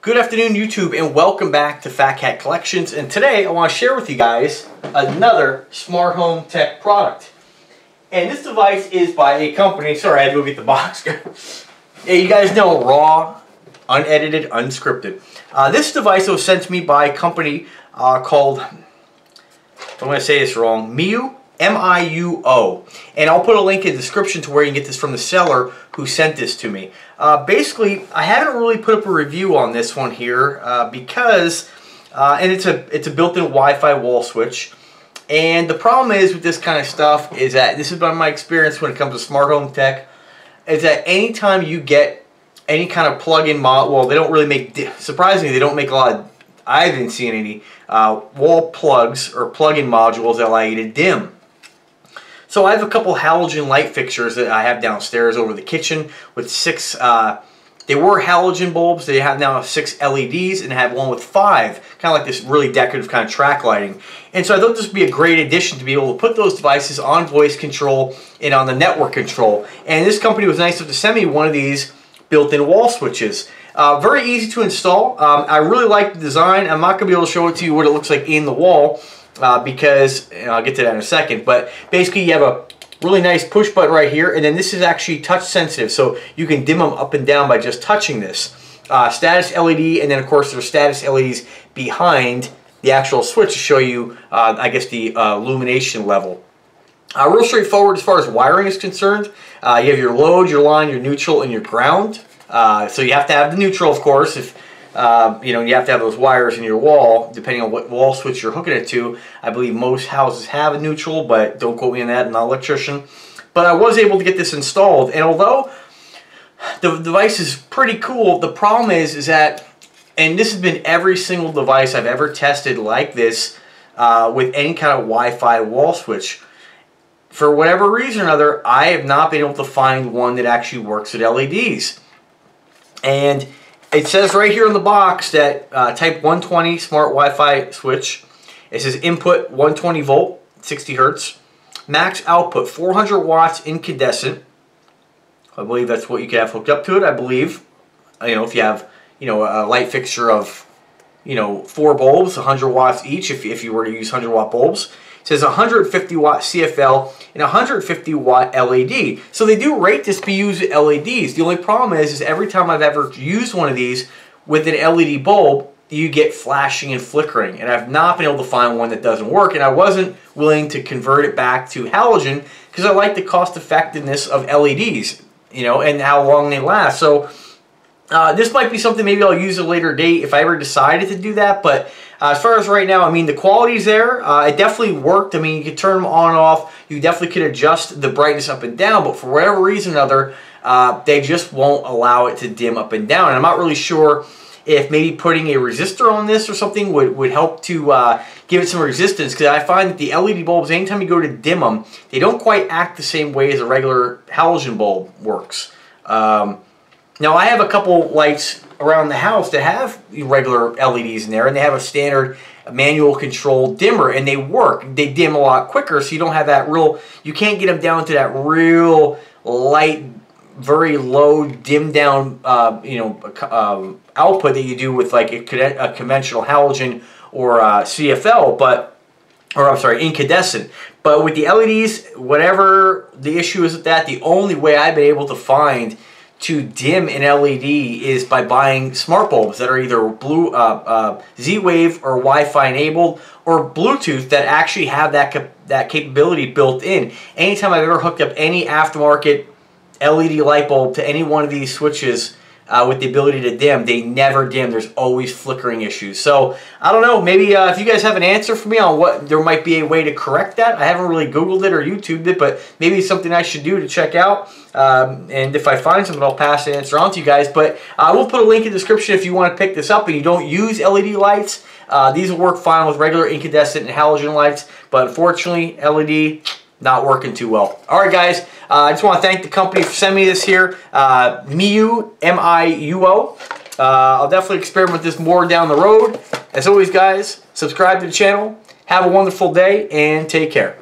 Good afternoon, YouTube, and welcome back to Fat Cat Collections. And today I want to share with you guys another smart home tech product. And this device is by a company. Sorry, I had to go get the box. Yeah, you guys know, raw, unedited, unscripted. This device was sent to me by a company called, I'm going to say this wrong, Miu. M-I-U-O. And I'll put a link in the description to where you can get this from the seller who sent this to me. Basically, I haven't really put up a review on this one here because, and it's a built-in Wi-Fi wall switch. And the problem is with this kind of stuff is that, this has been my experience when it comes to smart home tech, is that anytime you get any kind of plug-in mod, well, they don't really make, surprisingly, they don't make a lot of, I haven't seen any wall plugs or plug-in modules that allow you to dim. So I have a couple halogen light fixtures that I have downstairs over the kitchen with 6, they were halogen bulbs, they have now 6 LEDs, and I have one with 5, kind of like this really decorative kind of track lighting. And so I thought this would be a great addition to be able to put those devices on voice control and on the network control. And this company was nice enough to send me one of these built-in wall switches. Very easy to install. I really like the design. I'm not going to be able to show it to you what it looks like in the wall. Because, and I'll get to that in a second, but basically you have a really nice push button right here, and then this is actually touch sensitive, so you can dim them up and down by just touching this. Status LED, and then of course there's status LEDs behind the actual switch to show you, I guess, the illumination level. Real straightforward as far as wiring is concerned. You have your load, your line, your neutral, and your ground. So you have to have the neutral, of course, if you know, you have to have those wires in your wall, depending on what wall switch you're hooking it to. I believe most houses have a neutral, but don't quote me on that, I'm not an electrician. But I was able to get this installed, and although the device is pretty cool, the problem is that, and this has been every single device I've ever tested like this with any kind of Wi-Fi wall switch. For whatever reason or another, I have not been able to find one that actually works with LEDs. And it says right here in the box that type 120 smart Wi-Fi switch. It says input 120 volt, 60 hertz. Max output 400 watts incandescent. I believe that's what you could have hooked up to it. I believe, you know, if you have, you know, a light fixture of, you know, 4 bulbs, 100 watts each. If you were to use 100 watt bulbs. It says 150 watt CFL and 150 watt LED. So they do rate this to be used with LEDs. The only problem is every time I've ever used one of these with an LED bulb, you get flashing and flickering. And I've not been able to find one that doesn't work. And I wasn't willing to convert it back to halogen because I like the cost effectiveness of LEDs, you know, and how long they last. So this might be something maybe I'll use at a later date if I ever decided to do that. But as far as right now, I mean, the quality's there. It definitely worked. I mean, you could turn them on and off. You definitely could adjust the brightness up and down. But for whatever reason or other, they just won't allow it to dim up and down. And I'm not really sure if maybe putting a resistor on this or something would help to give it some resistance. Because I find that the LED bulbs, anytime you go to dim them, they don't quite act the same way as a regular halogen bulb works. Now, I have a couple lights around the house that have regular LEDs in there, and they have a standard manual control dimmer, and they work. They dim a lot quicker, so you don't have that real, you can't get them down to that real light, very low, dimmed down, you know, output that you do with like a conventional halogen or CFL, or I'm sorry, incandescent. But with the LEDs, whatever the issue is with that, the only way I've been able to find to dim an LED is by buying smart bulbs that are either blue, Z-Wave or Wi-Fi enabled, or Bluetooth that actually have that capability built in. Anytime I've ever hooked up any aftermarket LED light bulb to any one of these switches with the ability to dim, they never dim. There's always flickering issues. So I don't know, maybe if you guys have an answer for me on what there might be a way to correct that. I haven't really Googled it or YouTubed it, but maybe it's something I should do to check out. And if I find something, I'll pass the answer on to you guys. But I will put a link in the description if you want to pick this up and you don't use LED lights. These will work fine with regular incandescent and halogen lights, but unfortunately, LED, not working too well. Alright guys, I just want to thank the company for sending me this here, Miu, M-I-U-O. I'll definitely experiment with this more down the road. As always guys, subscribe to the channel, have a wonderful day, and take care.